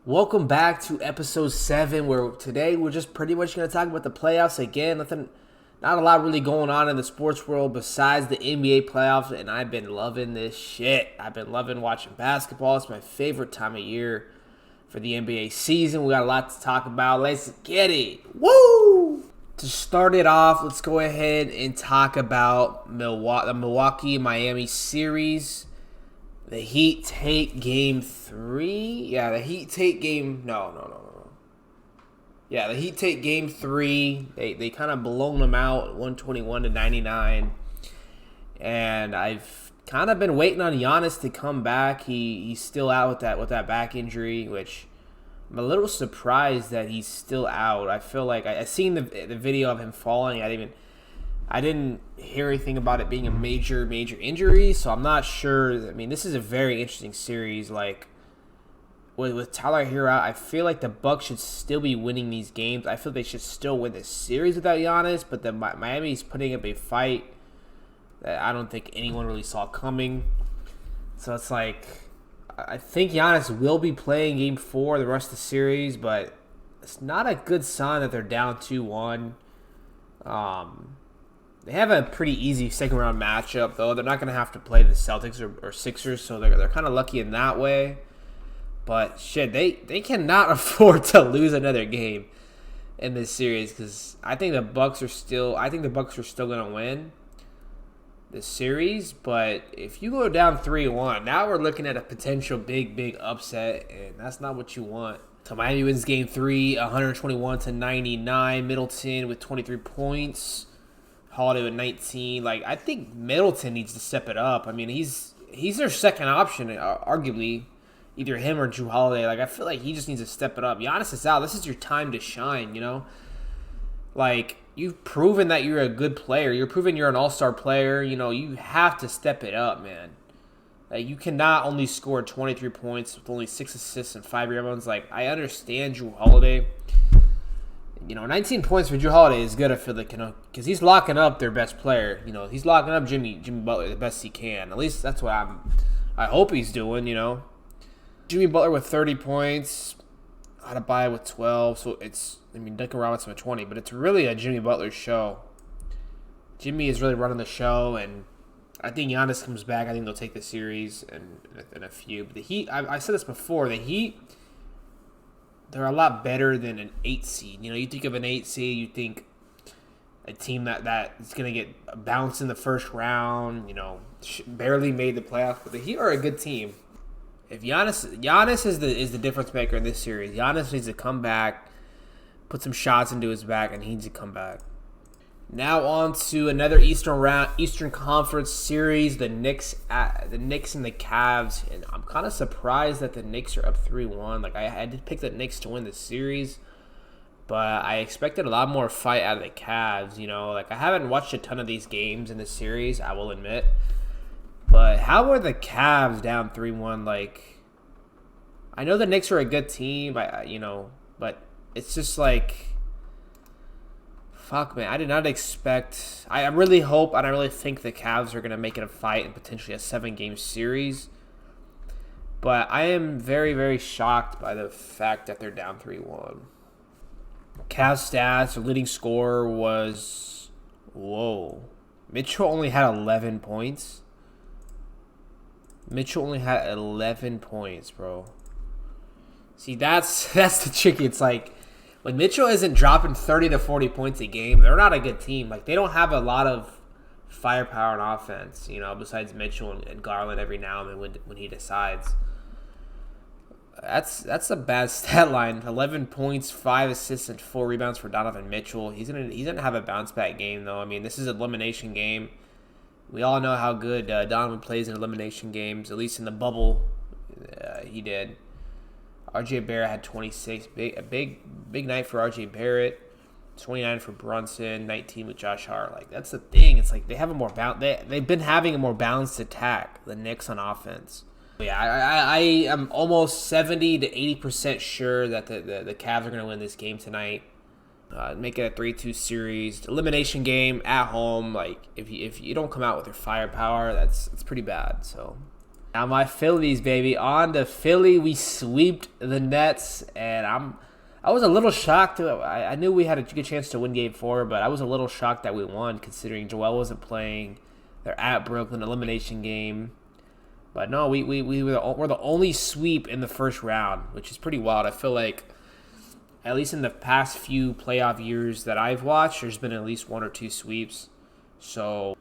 Welcome back to episode 7, where today we're just pretty much going to talk about the playoffs again. Not a lot really going on in the sports world besides the NBA playoffs, and I've been loving this shit. I've been loving watching basketball. It's my favorite time of year for the NBA season. We got a lot to talk about. Let's get it. Woo! To start it off, let's go ahead and talk about the Milwaukee-Miami series. The Heat take game 3. Yeah, the Heat take game... No. Yeah, the Heat take game 3. They kind of blown them out 121-99. And I've kind of been waiting on Giannis to come back. He's still out with that back injury, which I'm a little surprised that he's still out. I feel like I seen the video of him falling. I didn't hear anything about it being a major injury, so I'm not sure. I mean, this is a very interesting series. Like, with Tyler Hero out, I feel like the Bucks should still be winning these games. I feel they should still win this series without Giannis, but Miami's putting up a fight that I don't think anyone really saw coming. So it's like, I think Giannis will be playing game 4 the rest of the series, but it's not a good sign that they're down 2-1. They have a pretty easy second round matchup, though. They're not going to have to play the Celtics or Sixers, so they're kind of lucky in that way. But shit, they cannot afford to lose another game in this series, because I think the Bucks are still going to win this series. But if you go down 3-1, now we're looking at a potential big upset, and that's not what you want. So Miami wins game 3, 121-99. Middleton with 23 points. Holiday with 19. Like, I think Middleton needs to step it up. I mean, he's their second option, arguably, either him or Jrue Holiday. Like, I feel like he just needs to step it up. Giannis is out. This is your time to shine, you know? Like, you've proven that you're a good player. You're proving you're an all-star player. You know, you have to step it up, man. Like, you cannot only score 23 points with only 6 assists and 5 rebounds. Like, I understand Jrue Holiday. 19 points for Jrue Holiday is good, I feel like, because he's locking up their best player. He's locking up Jimmy Butler the best he can. At least that's what I hope he's doing, Jimmy Butler with 30 points, Adebayo with 12. So Duncan Robinson with 20, but it's really a Jimmy Butler show. Jimmy is really running the show, and I think Giannis comes back. I think they'll take the series and a few. But the Heat, I said this before, the Heat, they're a lot better than an 8 seed. You think of an 8 seed, you think a team that is going to get bounced in the first round, barely made the playoffs. But the Heat are a good team. If Giannis is the difference maker in this series. Giannis needs to come back, put some shots into his back, and he needs to come back. Now on to another Eastern Conference series, the Knicks and the Cavs, and I'm kind of surprised that the Knicks are up 3-1. Like, I did pick the Knicks to win the series, but I expected a lot more fight out of the Cavs. Like, I haven't watched a ton of these games in this series, I will admit, but how are the Cavs down 3-1? Like, I know the Knicks are a good team, but it's just like, fuck, man. I did not expect... I really hope and I really think the Cavs are going to make it a fight and potentially a 7-game series. But I am very, very shocked by the fact that they're down 3-1. Cavs stats, the leading scorer was... Whoa. Mitchell only had 11 points. Mitchell only had 11 points, bro. See, that's the tricky. It's like, when Mitchell isn't dropping 30 to 40 points a game, they're not a good team. Like, they don't have a lot of firepower on offense, besides Mitchell and Garland every now and then when he decides. That's a bad stat line. 11 points, 5 assists, and 4 rebounds for Donovan Mitchell. He's gonna have a bounce back game, though. I mean, this is an elimination game. We all know how good Donovan plays in elimination games, at least in the bubble. He did. RJ Barrett had 26. A big night for RJ Barrett. 29 for Brunson. 19 with Josh Hart. Like, that's the thing. It's like they have a more they've been having a more balanced attack, the Knicks, on offense. Yeah, I am almost 70 to 80% sure that the Cavs are going to win this game tonight. Make it a 3-2 series. Elimination game at home. Like, if you don't come out with your firepower, it's pretty bad. So Now my Phillies, baby. On to Philly. We sweeped the Nets, and I was a little shocked. I knew we had a good chance to win Game 4, but I was a little shocked that we won, considering Joel wasn't playing. They're at Brooklyn, elimination game. But no, we're the only sweep in the first round, which is pretty wild. I feel like, at least in the past few playoff years that I've watched, there's been at least 1 or 2 sweeps. So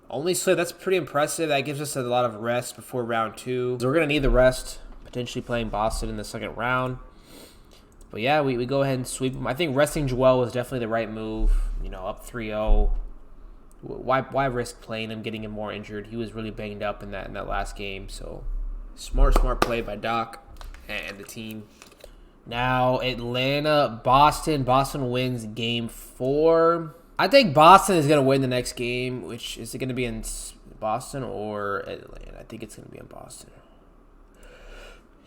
only sweep, that's pretty impressive. That gives us a lot of rest before round 2. So we're going to need the rest, potentially playing Boston in the second round. But yeah, we go ahead and sweep them. I think resting Joel was definitely the right move. You know, up 3-0. Why risk playing him, getting him more injured? He was really banged up in that last game. So smart play by Doc and the team. Now Atlanta, Boston. Boston wins Game 4. I think Boston is going to win the next game, which is it going to be in Boston or Atlanta? I think it's going to be in Boston.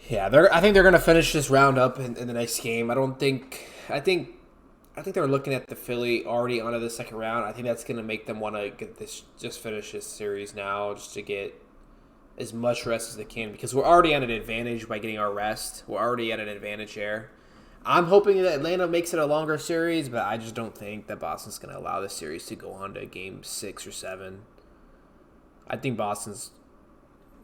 Yeah, I think they're going to finish this round up in the next game. I think they're looking at the Philly already onto the second round. I think that's going to make them want to just finish this series now, just to get as much rest as they can, because we're already at an advantage by getting our rest. We're already at an advantage here. I'm hoping that Atlanta makes it a longer series, but I just don't think that Boston's going to allow this series to go on to Game 6 or 7. I think Boston's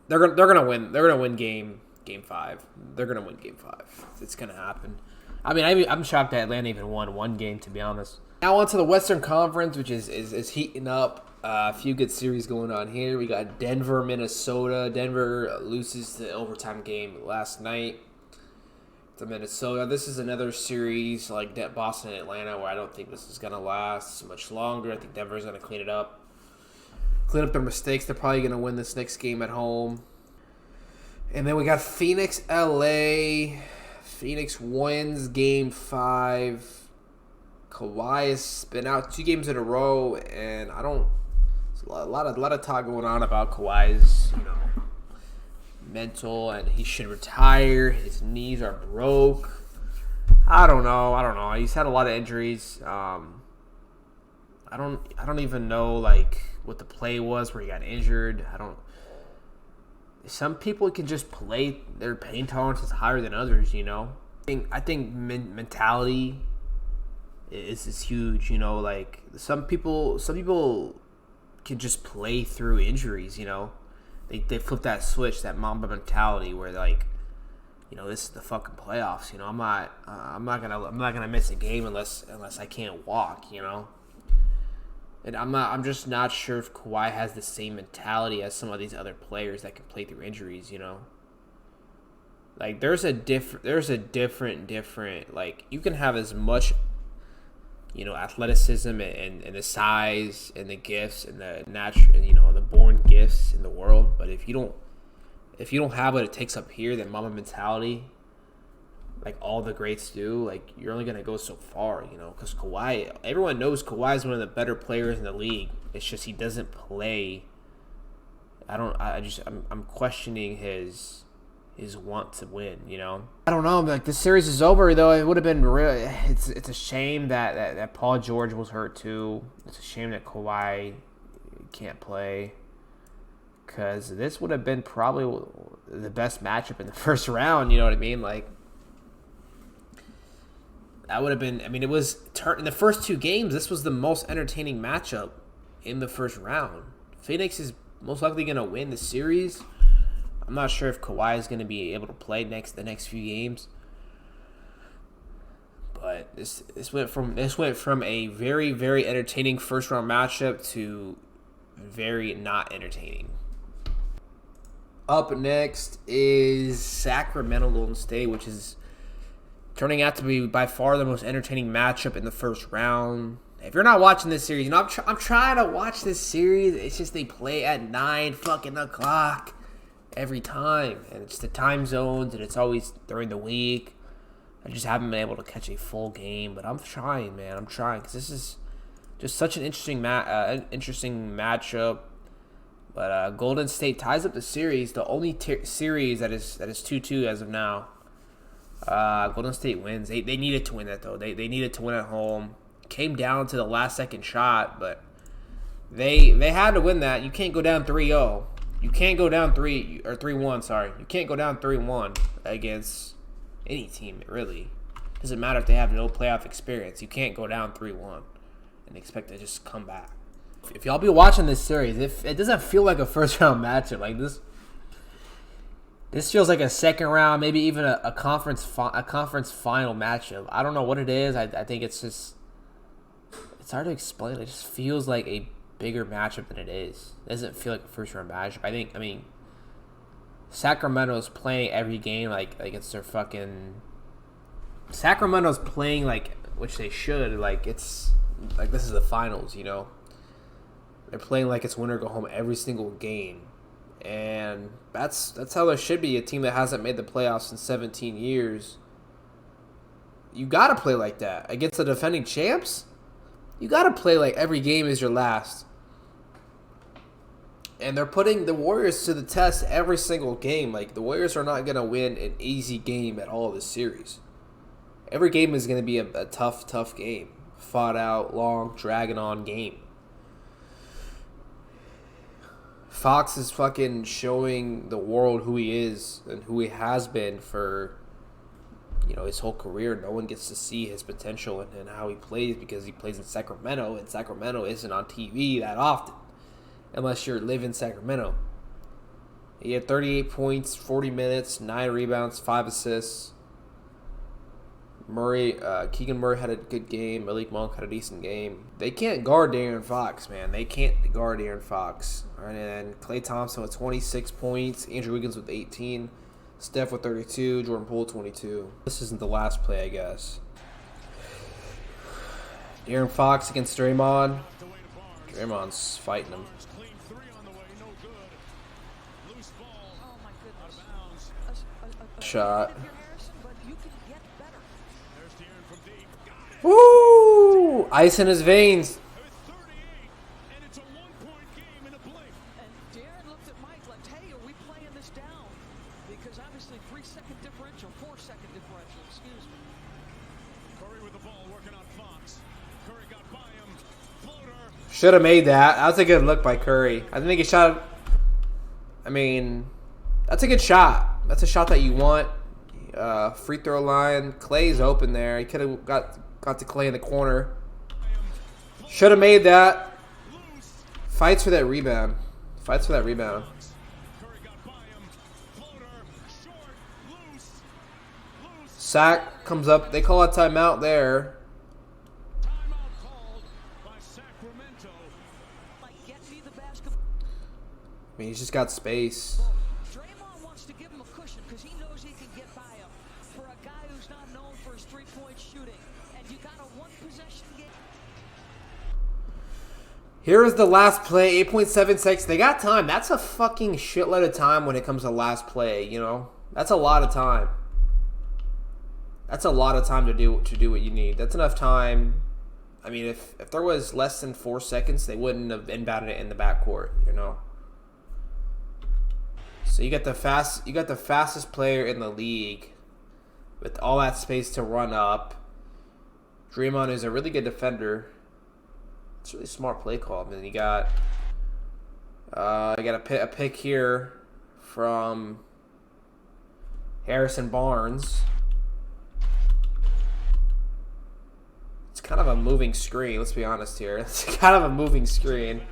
they're going to win. They're going to win Game 5. They're going to win Game 5. It's going to happen. I mean, I'm shocked that Atlanta even won one game, to be honest. Now on to the Western Conference, which is heating up. A few good series going on here. We got Denver, Minnesota. Denver loses the overtime game last night to Minnesota. This is another series like Boston and Atlanta where I don't think this is going to last much longer. I think Denver's going to clean up their mistakes. They're probably going to win this next game at home. And then we got Phoenix, LA. Phoenix wins Game 5. Kawhi has been out 2 games in a row, and there's a lot of talk going on about Kawhi's, mental, and he should retire. His knees are broke. I don't know. He's had a lot of injuries. I don't even know what the play was where he got injured. Some people can just play. Their pain tolerance is higher than others. I think mentality is huge. Some people can just play through injuries. They flip that switch, that Mamba mentality, where this is the fucking playoffs. I'm not gonna miss a game unless I can't walk. And I'm just not sure if Kawhi has the same mentality as some of these other players that can play through injuries. There's a different. You can have as much, athleticism and the size and the gifts and the natural, the born gifts in the world. But if you don't have what it takes up here, that Mamba mentality, like all the greats do, you're only gonna go so far, because Kawhi, everyone knows Kawhi is one of the better players in the league. It's just he doesn't play. I'm questioning his want to win. I don't know. This series is over though. It would have been real. It's a shame that Paul George was hurt too. It's a shame that Kawhi can't play, because this would have been probably the best matchup in the first round. You know what I mean? That would have been. It was in the first 2 games. This was the most entertaining matchup in the first round. Phoenix is most likely going to win the series. I'm not sure if Kawhi is going to be able to play the next few games. But this went from a very, very entertaining first round matchup to very not entertaining. Up next is Sacramento Golden State, which is turning out to be by far the most entertaining matchup in the first round. If you're not watching this series, I'm trying to watch this series. It's just they play at 9 fucking o'clock every time, and it's the time zones, and it's always during the week. I just haven't been able to catch a full game, but I'm trying, man. I'm trying, because this is just such an interesting matchup. But Golden State ties up the series, the only series that is 2-2 as of now. Golden State wins. They needed to win that, though. They needed to win at home. Came down to the last second shot, but they had to win that. You can't go down 3-0. You can't go down 3-1. Sorry, you can't go down 3-1 against any team. Really, doesn't matter if they have no playoff experience. You can't go down 3-1 and expect to just come back. If y'all be watching this series, if it doesn't feel like a first round matchup like this. This feels like a second round, maybe even a conference final matchup. I don't know what it is. I think it's just, it's hard to explain. It just feels like a bigger matchup than it is. It doesn't feel like a first round matchup. I mean, Sacramento's playing every game like it's their fucking. Sacramento's playing like, which they should, like it's like this is the finals, you know. They're playing like it's win or go home every single game. And that's how there should be. A team that hasn't made the playoffs in 17 years. You got to play like that. Against the defending champs, you got to play like every game is your last. And they're putting the Warriors to the test every single game. Like, the Warriors are not going to win an easy game at all this series. Every game is going to be a tough game. Fought out, long, dragging on game. Fox is fucking showing the world who he is and who he has been for, you know, his whole career. No one gets to see his potential and how he plays because he plays in Sacramento, and Sacramento isn't on TV that often unless you live in Sacramento. He had 38 points, 40 minutes, 9 rebounds, 5 assists. Keegan Murray had a good game. Malik Monk had a decent game. They can't guard De'Aaron Fox, man. They can't guard De'Aaron Fox. All right, and Klay Thompson with 26 points. Andrew Wiggins with 18. Steph with 32. Jordan Poole 22. This isn't the last play, I guess. De'Aaron Fox against Draymond. Draymond's fighting him. Shot. Woo! Ice in his veins. Should have made that. That was a good look by Curry. I think he shot. I mean, that's a good shot. That's a shot that you want. Free throw line. Clay's open there. He could have got to Clay in the corner. Should have made that. Fights for that rebound. Fights for that rebound. Sack comes up. They call a timeout there. I mean, he's just got space. Draymond wants to give him a cushion because he knows he can get by him. For a guy who's not known for his three-point shooting, and you got a one-possession game. Here is the last play, 8.76. They got time. That's a fucking shitload of time when it comes to last play, you know? That's a lot of time. That's a lot of time to do what you need. That's enough time. I mean, if there was less than 4 seconds, they wouldn't have inbounded it in the backcourt, you know? So you got the fastest player in the league with all that space to run up. Draymond is a really good defender. It's a really smart play call. And then you got a pick here from Harrison Barnes. It's kind of a moving screen. Let's be honest here. It's kind of a moving screen.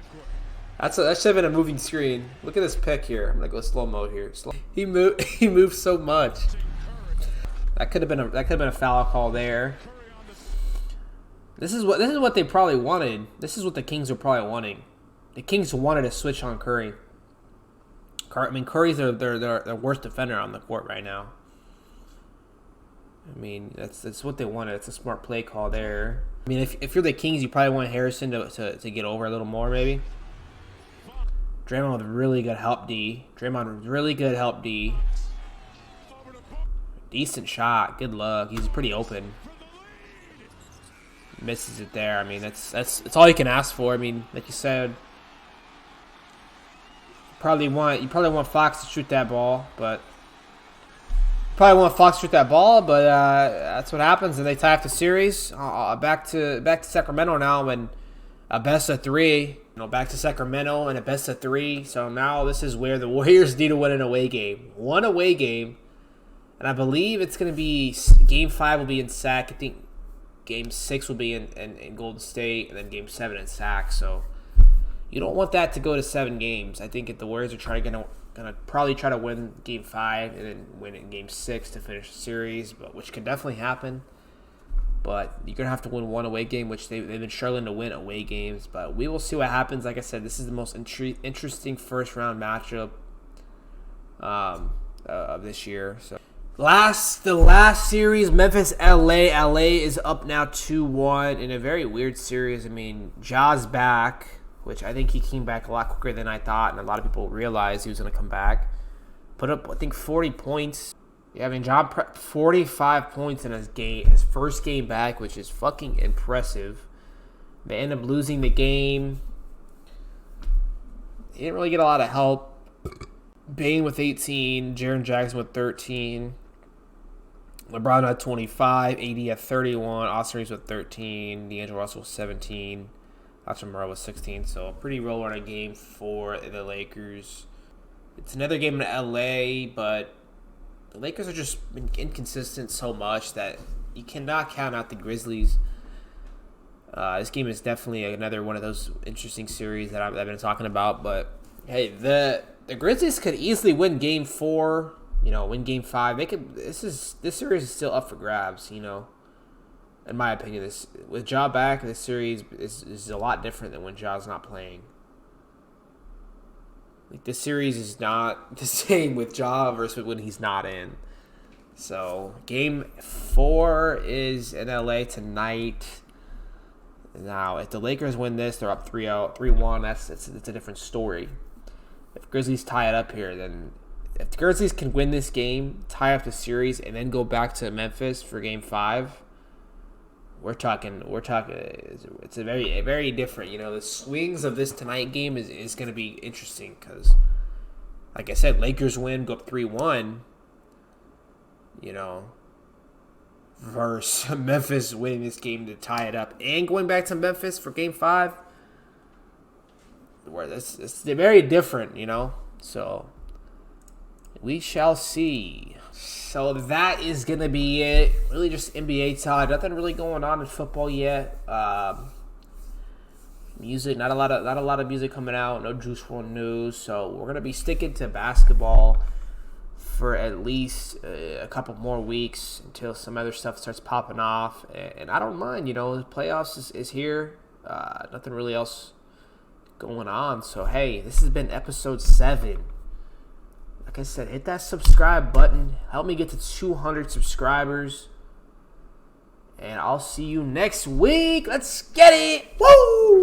That should have been a moving screen. Look at this pick here. I'm gonna go slow mo here. He moved so much. That could have been a foul call there. This is what they probably wanted. This is what the Kings were probably wanting. The Kings wanted to switch on Curry. I mean, Curry's their worst defender on the court right now. I mean, that's what they wanted. It's a smart play call there. I mean, if you're the Kings, you probably want Harrison to get over a little more, maybe. Draymond with really good help D. Decent shot. Good luck. He's pretty open. Misses it there. I mean, that's all you can ask for. I mean, like you said, you probably want Fox to shoot that ball, but that's what happens, and they tie up the series. Back to Sacramento now, and a best of 3. Back to Sacramento in a best of 3. So now this is where the Warriors need to win an away game. One away game. And I believe it's going to be Game 5 will be in Sac. I think Game 6 will be in Golden State. And then Game 7 in Sac. So you don't want that to go to 7 games. I think if the Warriors are going to probably try to win Game 5 and then win in Game 6 to finish the series, but which could definitely happen. But you're going to have to win one away game, which they've been struggling to win away games. But we will see what happens. Like I said, this is the most interesting first-round matchup of this year. So the last series, Memphis-LA. LA is up now 2-1 in a very weird series. I mean, Ja's back, which I think he came back a lot quicker than I thought, and a lot of people realized he was going to come back. Put up, I think, 40 points. Yeah, I mean, Ja 45 points in his first game back, which is fucking impressive. They end up losing the game. He didn't really get a lot of help. Bane with 18, Jaren Jackson with 13, LeBron at 25, AD at 31, Austin Reeves with 13, D'Angelo Russell with 17, Hachimura with 16. So a pretty roll-running game for the Lakers. It's another game in LA, but the Lakers are just inconsistent so much that you cannot count out the Grizzlies. This game is definitely another one of those interesting series that I've been talking about. But hey, the Grizzlies could easily win Game 4. Win Game 5. They could. This series is still up for grabs. In my opinion, with Ja back, this series is a lot different than when Ja's not playing. This series is not the same with Ja versus when he's not in. So, Game 4 is in LA tonight. Now, if the Lakers win this, they're up 3-1. It's a different story. If Grizzlies tie it up here, then if the Grizzlies can win this game, tie up the series, and then go back to Memphis for Game 5, we're talking. It's a very different. The swings of this tonight game is going to be interesting because, like I said, Lakers win, go up 3-1. Versus Memphis winning this game to tie it up and going back to Memphis for Game 5. Where it's very different, So we shall see. So that is gonna be it. Really, just NBA talk. Nothing really going on in football yet. Music, not a lot of music coming out. No Juice WRLD news. So we're gonna be sticking to basketball for at least a couple more weeks until some other stuff starts popping off. And I don't mind. The playoffs is here. Nothing really else going on. So hey, this has been episode 7. Like I said, hit that subscribe button. Help me get to 200 subscribers. And I'll see you next week. Let's get it. Woo!